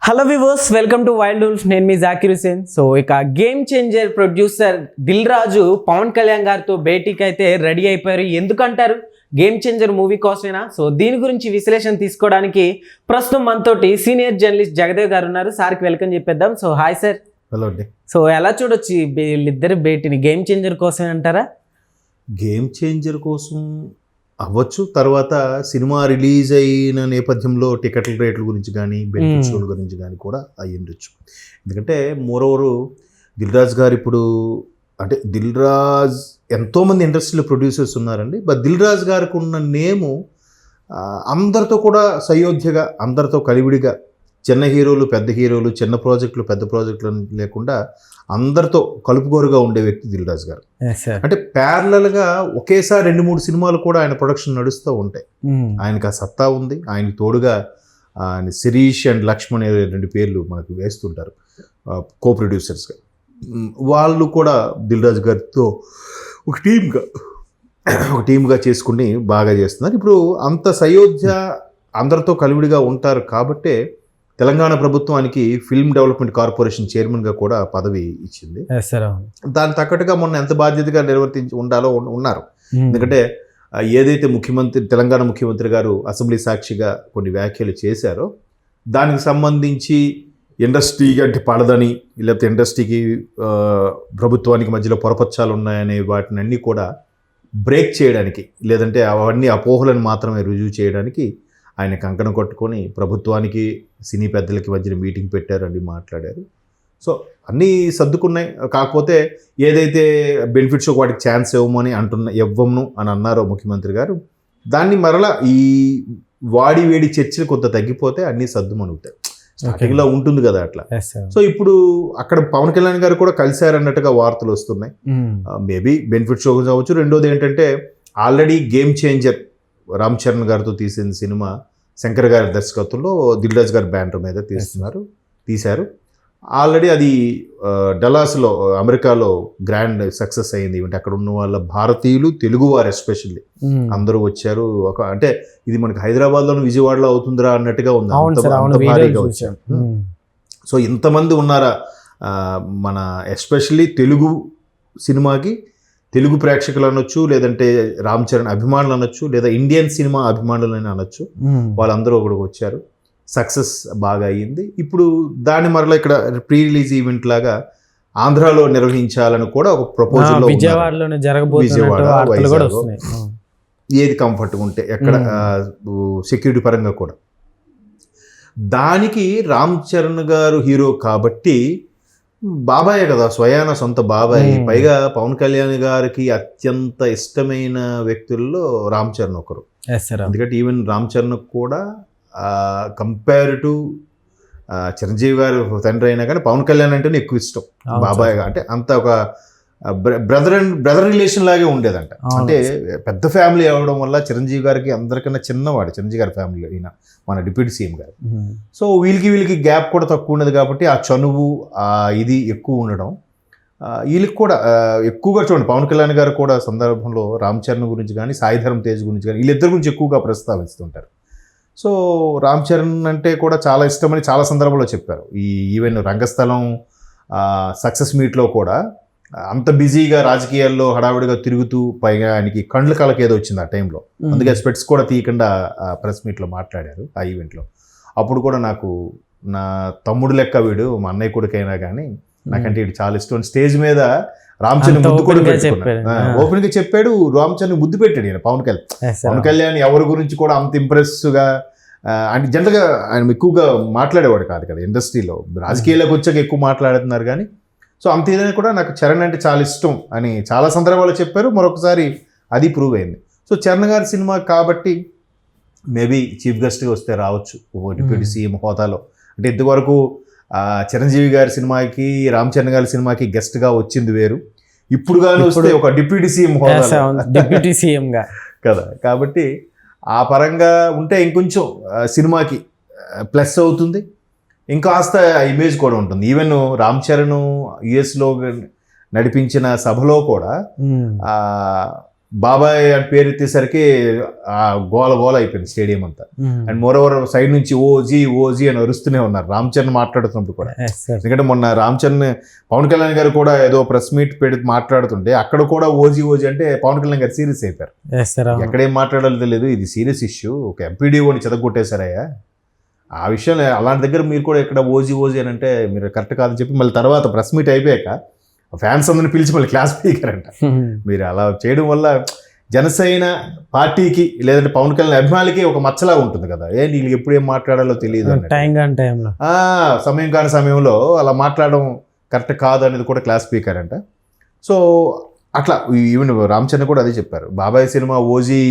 Hello viewers, welcome to wild wolf. నేను మీ Zakir Hussain. So ఇక game changer producer Dil Raju Pawan Kalyan గారితో భేటీకి అయితే రెడీ అయిపోయారు. ఎందుకంటారు? గేమ్ చేంజర్ మూవీ కోసమేనా? సో దీని గురించి విశ్లేషణ తీసుకోవడానికి ప్రస్తుతం మనతోటి సీనియర్ జర్నలిస్ట్ జగదేవ్ గారు ఉన్నారు. సార్కి వెల్కమ్ చెప్పేద్దాం. So hi sir. హలో అండి. సో ఎలా చూడొచ్చు వీళ్ళిద్దరి భేటీని? గేమ్ చేంజర్ కోసమే అంటారా? గేమ్ చేంజర్ కోసం అవ్వచ్చు. తర్వాత సినిమా రిలీజ్ అయిన నేపథ్యంలో టికెట్ల రేట్ల గురించి కానీ బెనిఫిట్ షోల గురించి కానీ కూడా అయ్యి ఉండొచ్చు. ఎందుకంటే మోరోవరు దిల్ రాజు గారు ఇప్పుడు అంటే దిల్ రాజ్ ఎంతోమంది ఇండస్ట్రీలో ప్రొడ్యూసర్స్ ఉన్నారండి. బట్ దిల్ రాజు గారికి ఉన్న నేము అందరితో కూడా సయోధ్యగా, అందరితో కలివిడిగా, చిన్న హీరోలు పెద్ద హీరోలు, చిన్న ప్రాజెక్టులు పెద్ద ప్రాజెక్టులు లేకుండా అందరితో కలుపుగోరుగా ఉండే వ్యక్తి దిల్ రాజు గారు. అంటే ప్యారలల్గా ఒకేసారి 2-3 సినిమాలు కూడా ఆయన ప్రొడక్షన్ నడుస్తూ ఉంటాయి. ఆయనకు ఆ సత్తా ఉంది. ఆయనకు తోడుగా శిరీష్ అండ్ లక్ష్మణ్ అనే 2 పేర్లు మనకు వేస్తుంటారు కో ప్రొడ్యూసర్స్గా. వాళ్ళు కూడా దిల్ రాజు గారితో ఒక టీమ్గా చేసుకుని బాగా చేస్తున్నారు. ఇప్పుడు అంత సయోధ్య అందరితో కలివిడిగా ఉంటారు కాబట్టే తెలంగాణ ప్రభుత్వానికి ఫిల్మ్ డెవలప్మెంట్ కార్పొరేషన్ చైర్మన్గా కూడా పదవి ఇచ్చింది. దాని తగ్గట్టుగా మొన్న ఎంత బాధ్యతగా నిర్వర్తించి ఉండాలో ఉన్నారు. ఎందుకంటే ఏదైతే తెలంగాణ ముఖ్యమంత్రి గారు అసెంబ్లీ సాక్షిగా కొన్ని వ్యాఖ్యలు చేశారో దానికి సంబంధించి ఇండస్ట్రీ అంటే పడదని, లేకపోతే ఇండస్ట్రీకి ప్రభుత్వానికి మధ్యలో పొరపచ్చాలు ఉన్నాయనే వాటిని అన్నీ కూడా బ్రేక్ చేయడానికి, లేదంటే అవన్నీ అపోహలను మాత్రమే రుజువు చేయడానికి ఆయన కంకణం కొట్టుకొని ప్రభుత్వానికి సినీ పెద్దలకి మధ్యన మీటింగ్ పెట్టారు, అన్ని మాట్లాడారు. సో అన్నీ సర్దుకున్నాయి. కాకపోతే ఏదైతే బెనిఫిట్స్ వాటికి ఛాన్స్ ఇవ్వమని ఇవ్వము అని అన్నారో ముఖ్యమంత్రి గారు, దాన్ని మరలా ఈ వేడి చర్చలు కొంత తగ్గిపోతే అన్నీ సర్దుమనుగుతాయి. స్టార్టింగ్లో ఉంటుంది కదా అట్లా. సో ఇప్పుడు అక్కడ పవన్ కళ్యాణ్ గారు కూడా కలిశారన్నట్టుగా వార్తలు వస్తున్నాయి. మేబీ బెనిఫిట్ షో కావచ్చు. రెండోది ఏంటంటే already game changer Ram Charan గారితో తీసిన సినిమా శంకర్ గారి దర్శకత్వంలో దిల్ రాజు గారి బ్యానర్ మీద తీశారు. ఆల్రెడీ అది డలాస్లో అమెరికాలో గ్రాండ్ సక్సెస్ అయింది. అంటే అక్కడ ఉన్న వాళ్ళ భారతీయులు, తెలుగువారు ఎస్పెషల్లీ అందరూ వచ్చారు. అంటే ఇది మనకి హైదరాబాద్లోని విజయవాడలో అవుతుందిరా అన్నట్టుగా ఉంది. అంత భారీగా వచ్చారు. సో ఇంతమంది ఉన్నారా మన ఎస్పెషల్లీ తెలుగు సినిమాకి, తెలుగు ప్రేక్షకులు అనొచ్చు, లేదంటే రామ్ చరణ్ అభిమానులు అనొచ్చు, లేదా ఇండియన్ సినిమా అభిమానులు అని అనొచ్చు. వాళ్ళందరూ ఒకటికి వచ్చారు. సక్సెస్ బాగా అయ్యింది. ఇప్పుడు దాన్ని మరలా ఇక్కడ ప్రీ రిలీజ్ ఈవెంట్ లాగా ఆంధ్రాలో నిర్వహించాలని కూడా ఒక ప్రపోజల్, ఏది కంఫర్ట్గా ఉంటే ఎక్కడ సెక్యూరిటీ పరంగా కూడా. దానికి రామ్ చరణ్ గారు హీరో కాబట్టి, బాబాయే కదా, స్వయాన సొంత బాబాయ్. పైగా పవన్ కళ్యాణ్ గారికి అత్యంత ఇష్టమైన వ్యక్తుల్లో రామ్ చరణ్ ఒకరు. ఎందుకంటే ఈవెన్ రామ్ చరణ్ కూడా కంపేర్ టు చిరంజీవి గారు తండ్రి అయినా కానీ పవన్ కళ్యాణ్ అంటేనే ఎక్కువ ఇష్టం బాబాయ్. అంటే అంత ఒక బ్రదర్ రిలేషన్ లాగే ఉండేదంట. అంటే పెద్ద ఫ్యామిలీ అవడం వల్ల చిరంజీవి గారికి అందరికన్నా చిన్నవాడు చిరంజీవి గారి ఫ్యామిలీ, ఈయన మన డిప్యూటీ సీఎం గారు. సో వీళ్ళకి గ్యాప్ కూడా తక్కువ ఉండదు కాబట్టి ఆ చనువు ఇది ఎక్కువ ఉండడం. వీళ్ళకి కూడా ఎక్కువగా చూడండి, పవన్ కళ్యాణ్ గారు కూడా సందర్భంలో రామ్ చరణ్ గురించి కానీ సాయిధరం తేజ్ గురించి కానీ వీళ్ళిద్దరి గురించి ఎక్కువగా ప్రస్తావిస్తుంటారు. సో రామ్ చరణ్ అంటే కూడా చాలా ఇష్టమని చాలా సందర్భంలో చెప్పారు. ఈవెన్ రంగస్థలం సక్సెస్ మీట్లో కూడా అంత బిజీగా రాజకీయాల్లో హడావిడిగా తిరుగుతూ, పైగా ఆయనకి కండ్ల కళకి ఏదో వచ్చింది ఆ టైంలో, అందుకే స్పెట్స్ కూడా తీయకుండా ప్రెస్ మీట్లో మాట్లాడారు ఆ ఈవెంట్లో. అప్పుడు కూడా నాకు నా తమ్ముడు లెక్క వీడు, మా అన్నయ్య కొడుకైనా కానీ నాకంటే వీడు చాలా ఇష్టం. స్టేజ్ మీద రామ్ చరణ్ ముద్దు కూడా పెట్టుకున్నాడు, ఓపెన్గా చెప్పాడు. రామ్ చరణ్ ముద్దు పెట్టాడు ఈయన పవన్ కళ్యాణ్ ఎవరి గురించి కూడా అంత ఇంప్రెస్గా. అంటే జనరల్గా ఆయన ఎక్కువగా మాట్లాడేవాడు కాదు కదా ఇండస్ట్రీలో, రాజకీయాలకు వచ్చాక ఎక్కువ మాట్లాడుతున్నారు కానీ. సో అంత ఏదైనా కూడా నాకు చరణ్ అంటే చాలా ఇష్టం అని చాలా సందర్భాల్లో చెప్పారు. మరొకసారి అది ప్రూవ్ అయింది. సో చరణ్ గారి సినిమా కాబట్టి మేబీ చీఫ్ గెస్ట్గా వస్తే రావచ్చు డిప్యూటీ సీఎం హోదాలో. అంటే ఇంతవరకు చిరంజీవి గారి సినిమాకి, రామ్ చరణ్ గారి సినిమాకి గెస్ట్గా వచ్చింది వేరు, ఇప్పుడు కానీ వస్తే ఒక డిప్యూటీ సీఎం హోదా, డిప్యూటీ సీఎంగా కదా. కాబట్టి ఆ పరంగా ఉంటే ఇంకొంచెం సినిమాకి ప్లస్ అవుతుంది, ఇంకాస్త ఇమేజ్ కూడా ఉంటుంది. ఈవెన్ రామ్ చరణ్ యుఎస్లో నడిపించిన సభలో కూడా బాబాయ్ అని పేరు ఎత్తేసరికి ఆ గోల గోల అయిపోయింది స్టేడియం అంతా. అండ్ మోరోవర్ సైడ్ నుంచి ఓజీ అని అరుస్తూనే ఉన్నారు రామ్ చరణ్ మాట్లాడుతున్నప్పుడు కూడా. ఎందుకంటే మొన్న రామ్ చరణ్ పవన్ కళ్యాణ్ గారు కూడా ఏదో ప్రెస్ మీట్ పెట్టి మాట్లాడుతుంటే అక్కడ కూడా ఓజీ అంటే పవన్ కళ్యాణ్ గారు సీరియస్ అయిపోయారు. ఎక్కడేం మాట్లాడాలో తెలియదు, ఇది సీరియస్ ఇష్యూ, ఒక ఎంపీడీఓని చెదగొట్టేశారయ్యా, ఆ విషయంలో అలాంటి దగ్గర మీరు కూడా ఇక్కడ ఓజీ అని అంటే మీరు కరెక్ట్ కాదని చెప్పి మళ్ళీ తర్వాత ప్రెస్ మీట్ అయిపోయాక ఫ్యాన్స్ అందరిని పిలిచి మళ్ళీ క్లాస్ స్పీకరంట. మీరు అలా చేయడం వల్ల జనసేన పార్టీకి లేదంటే పవన్ కళ్యాణ్ అభిమానులకి ఒక మచ్చలా ఉంటుంది కదా, నీళ్ళు ఎప్పుడు ఏం మాట్లాడాలో తెలియదు, సమయం కాని సమయంలో అలా మాట్లాడడం కరెక్ట్ కాదు అనేది కూడా క్లాస్ స్పీకర్ అంట. సో అట్లా ఈవెన్ రామ్ చరణ్ కూడా అదే చెప్పారు, బాబాయ్ సినిమా ఓజీ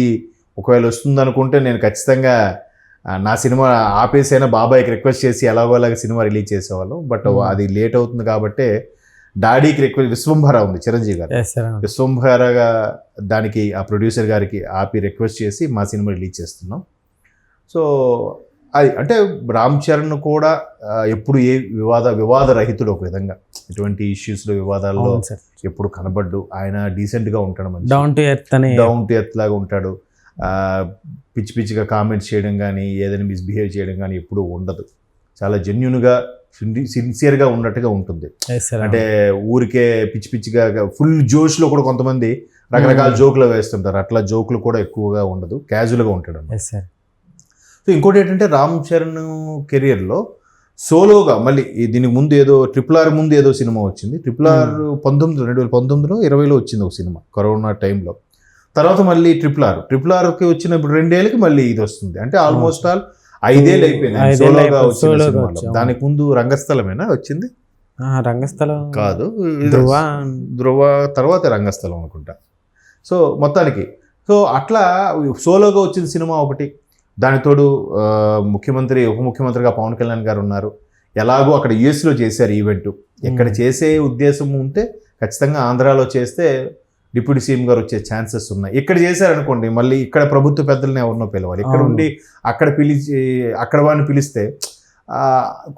ఒకవేళ వస్తుంది అనుకుంటే నేను ఖచ్చితంగా నా సినిమా ఆపేసైనా బాబాయ్కి రిక్వెస్ట్ చేసి ఎలాగోలాగా సినిమా రిలీజ్ చేసేవాళ్ళం, బట్ అది లేట్ అవుతుంది కాబట్టి డాడీకి రిక్వెస్ట్, విశ్వంభర ఉంది చిరంజీవి గారు, విశ్వంభరగా దానికి ఆ ప్రొడ్యూసర్ గారికి ఆపి రిక్వెస్ట్ చేసి మా సినిమా రిలీజ్ చేస్తున్నాం. సో అది అంటే రామ్ చరణ్ కూడా ఎప్పుడు ఏ వివాద రహితుడు, ఒక విధంగా ఎటువంటి ఇష్యూస్లో వివాదాల్లో ఎప్పుడు కనబడ్డు, ఆయన డీసెంట్గా ఉంటాడు, మంచి డౌన్ టు ఎర్త్ లాగా ఉంటాడు, పిచ్చి పిచ్చిగా కామెంట్స్ చేయడం కానీ ఏదైనా మిస్బిహేవ్ చేయడం కానీ ఎప్పుడూ ఉండదు, చాలా జెన్యున్గా సిన్సియర్గా ఉన్నట్టుగా ఉంటుంది. అంటే ఊరికే పిచ్చి పిచ్చిగా ఫుల్ జోష్లో కూడా కొంతమంది రకరకాల జోకులు వేస్తుంటారు, అట్లా జోకులు కూడా ఎక్కువగా ఉండదు, క్యాజువల్గా ఉంటాడు. సో ఇంకోటి ఏంటంటే రామ్ చరణ్ కెరియర్లో సోలోగా మళ్ళీ దీనికి ముందు ఏదో RRR ముందు ఏదో సినిమా వచ్చింది, RRR 2019లో 2020లో వచ్చింది ఒక సినిమా కరోనా టైంలో. తర్వాత మళ్ళీ RRRకి వచ్చిన ఇప్పుడు 2 ఏళ్ళకి మళ్ళీ ఇది వస్తుంది, అంటే ఆల్మోస్ట్ ఆల్ 5 ఏళ్ళు అయిపోయింది సోలోగా వచ్చిన సినిమాలో. దానికి ముందు రంగస్థలమేనా వచ్చింది? రంగస్థలం కాదు, ధ్రువ తర్వాత రంగస్థలం అనుకుంటా. సో మొత్తానికి సో అట్లా సోలోగా వచ్చిన సినిమా ఒకటి, దానితోడు ముఖ్యమంత్రి ఉప ముఖ్యమంత్రిగా పవన్ కళ్యాణ్ గారు ఉన్నారు, ఎలాగో అక్కడ యూఎస్లో చేశారు ఈవెంట్, ఎక్కడ చేసే ఉద్దేశం ఉంటే ఖచ్చితంగా ఆంధ్రాలో చేస్తే డిప్యూటీ సీఎం గారు వచ్చే ఛాన్సెస్ ఉన్నాయి. ఇక్కడ చేశారనుకోండి మళ్ళీ ఇక్కడ ప్రభుత్వ పెద్దలని ఎవరినో పిలవాలి, ఇక్కడ ఉండి అక్కడ వాడిని పిలిస్తే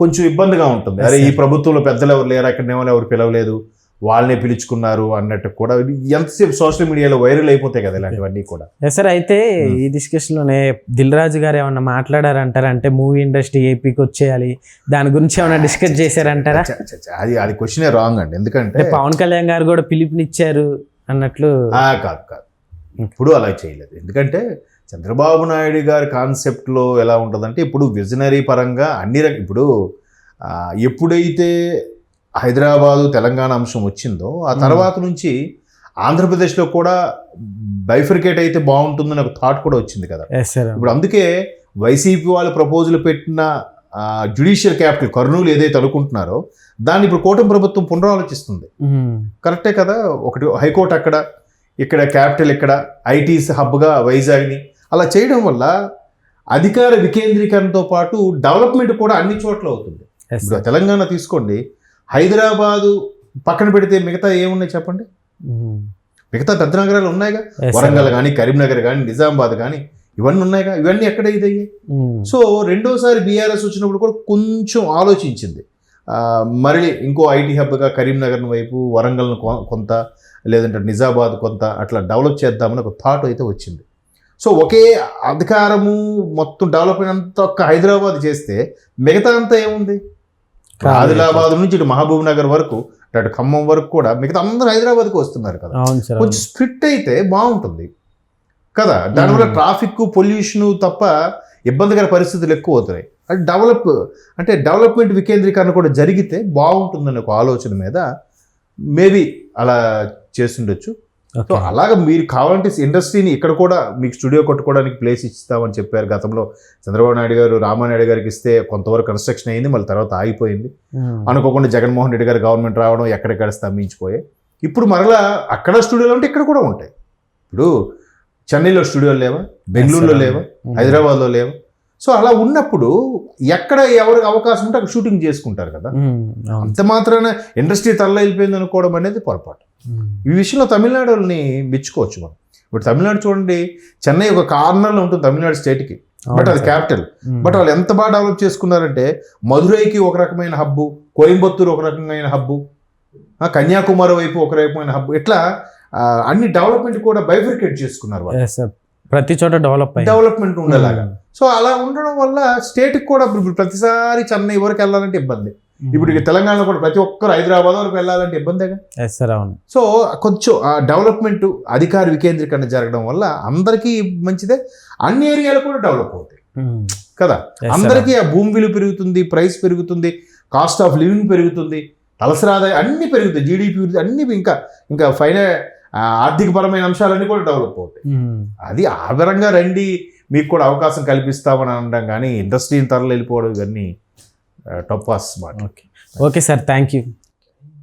కొంచెం ఇబ్బందిగా ఉంటుంది. అరే ఈ ప్రభుత్వంలో పెద్దలు ఎవరు లేరు, అక్కడనేమో ఎవరు పిలవలేదు, వాళ్ళనే పిలుచుకున్నారు అన్నట్టు కూడా ఎంతసేపు సోషల్ మీడియాలో వైరల్ అయిపోతాయి కదా ఇలాంటివన్నీ కూడా. సార్ అయితే ఈ డిస్కషన్లోనే దిల్ రాజు గారు ఏమన్నా మాట్లాడారంటారా, అంటే మూవీ ఇండస్ట్రీ ఏపీకి వచ్చేయాలి దాని గురించి ఏమన్నా డిస్కస్ చేశారంటారా? అది క్వశ్చనే రాంగ్ అండి, ఎందుకంటే పవన్ కళ్యాణ్ గారు కూడా పిలుపునిచ్చారు అన్నట్లు. కాదు ఇప్పుడు అలా చేయలేదు, ఎందుకంటే చంద్రబాబు నాయుడు గారి కాన్సెప్ట్లో ఎలా ఉంటుందంటే ఇప్పుడు విజనరీ పరంగా ఇప్పుడు ఎప్పుడైతే హైదరాబాదు తెలంగాణ అంశం వచ్చిందో ఆ తర్వాత నుంచి ఆంధ్రప్రదేశ్లో కూడా బైఫర్కేట్ అయితే బాగుంటుందని ఒక థాట్ కూడా వచ్చింది కదా. ఇప్పుడు అందుకే వైసీపీ వాళ్ళు ప్రపోజల్ పెట్టిన జ్యుడిషియల్ క్యాపిటల్ కర్నూలు ఏదైతే అనుకుంటున్నారో దాన్ని ఇప్పుడు కూటమి ప్రభుత్వం పునరాలోచిస్తుంది. కరెక్టే కదా, ఒకటి హైకోర్టు అక్కడ, ఇక్కడ క్యాపిటల్ ఇక్కడ, ఐటీస్ హబ్గా వైజాగ్ని అలా చేయడం వల్ల అధికార వికేంద్రీకరణతో పాటు డెవలప్మెంట్ కూడా అన్ని చోట్ల అవుతుంది. ఇప్పుడు తెలంగాణ తీసుకోండి, హైదరాబాదు పక్కన పెడితే మిగతా ఏమున్నాయి చెప్పండి, మిగతా పెద్ద నగరాలు ఉన్నాయిగా, వరంగల్ కానీ కరీంనగర్ కానీ నిజామాబాద్ కానీ ఇవన్నీ ఉన్నాయిగా, ఇవన్నీ ఎక్కడ ఇదయ్యాయి. సో రెండోసారి బీఆర్ఎస్ వచ్చినప్పుడు కూడా కొంచెం ఆలోచించింది, మళ్ళీ ఇంకో ఐటీ హబ్గా కరీంనగర్ వైపు వరంగల్ను కొంత లేదంటే నిజామాబాద్ కొంత అట్లా డెవలప్ చేద్దామని ఒక థాట్ అయితే వచ్చింది. సో ఒకే అధికారము మొత్తం డెవలప్మెంట్ అంతా ఒక్క హైదరాబాద్ చేస్తే మిగతా అంతా ఏముంది, ఆదిలాబాద్ నుంచి ఇటు మహబూబ్ నగర్ వరకు అటు ఖమ్మం వరకు కూడా మిగతా అందరూ హైదరాబాద్కి వస్తున్నారు కదా. కొంచెం స్ప్లిట్ అయితే బాగుంటుంది కదా, దానివల్ల ట్రాఫిక్ పొల్యూషన్ తప్ప ఇబ్బందికర పరిస్థితులు ఎక్కువ అవుతాయి. అది డెవలప్మెంట్ వికేంద్రీకరణ కూడా జరిగితే బాగుంటుందనే ఒక ఆలోచన మీద మేబీ అలా చేస్తుండొచ్చు. సో అలాగే మీరు కావాలంటే ఇండస్ట్రీని ఇక్కడ కూడా మీకు స్టూడియో కట్టుకోవడానికి ప్లేస్ ఇస్తామని చెప్పారు గతంలో చంద్రబాబు నాయుడు గారు, రామానాయుడు గారికి ఇస్తే కొంతవరకు కన్స్ట్రక్షన్ అయింది, మళ్ళీ తర్వాత ఆగిపోయింది. అనుకోకుండా జగన్మోహన్ రెడ్డి గారు గవర్నమెంట్ రావడం ఎక్కడెక్కడ స్తంభించిపోయాయి. ఇప్పుడు మరలా అక్కడ స్టూడియోలు ఉంటే ఇక్కడ కూడా ఉంటాయి. ఇప్పుడు చెన్నైలో స్టూడియోలు లేవా, బెంగళూరులో లేవా, హైదరాబాద్లో లేవా? సో అలా ఉన్నప్పుడు ఎక్కడ ఎవరికి అవకాశం ఉంటే అక్కడ షూటింగ్ చేసుకుంటారు కదా. అంత మాత్రాన ఇండస్ట్రీ తల్ల వెళ్ళిపోయింది అనుకోవడం అనేది పొరపాటు. ఈ విషయంలో తమిళనాడుని మెచ్చుకోవచ్చు మనం. ఇప్పుడు తమిళనాడు చూడండి, చెన్నై ఒక కార్నర్లో ఉంటుంది తమిళనాడు స్టేట్కి, బట్ అది క్యాపిటల్. బట్ వాళ్ళు ఎంత బాగా డెవలప్ చేసుకున్నారంటే మధురైకి ఒక రకమైన హబ్బు, కోయంబత్తూరు ఒక రకమైన హబ్బు, కన్యాకుమారి వైపు ఒక రకమైన హబ్బు, ఇట్లా అన్ని డెవలప్మెంట్ కూడా బైఫర్కేట్ చేసుకున్నారు వాళ్ళు. Yes, sir. ప్రతి చోట డెవలప్మెంట్ ఉండేలాగా. సో అలా ఉండడం వల్ల స్టేట్కి కూడా ఇప్పుడు ప్రతిసారి చెన్నై వరకు వెళ్ళాలంటే ఇబ్బంది. ఇప్పుడు ఇక తెలంగాణలో కూడా ప్రతి ఒక్కరు హైదరాబాద్ వరకు వెళ్ళాలంటే ఇబ్బందిగా. అవును. సో కొంచెం ఆ డెవలప్మెంట్ అధికార వికేంద్రీకరణ జరగడం వల్ల అందరికీ మంచిదే, అన్ని ఏరియాలు కూడా డెవలప్ అవుతాయి కదా. అందరికీ ఆ భూమి విలువ పెరుగుతుంది, ప్రైస్ పెరుగుతుంది, కాస్ట్ ఆఫ్ లివింగ్ పెరుగుతుంది, తలసరి ఆదాయం అన్నీ పెరుగుతాయి, జీడిపి పెరుగుతుంది, అన్ని ఇంకా ఆర్థికపరమైన అంశాలన్నీ కూడా డెవలప్ అవుతాయి. అది ఆధారంగా రండి, మీకు కూడా అవకాశం కల్పిస్తామని అనడం కానీ ఇండస్ట్రీని తరలి వెళ్ళిపోవడం ఇవన్నీ టపాస్ మాట. Okay sir, thank you.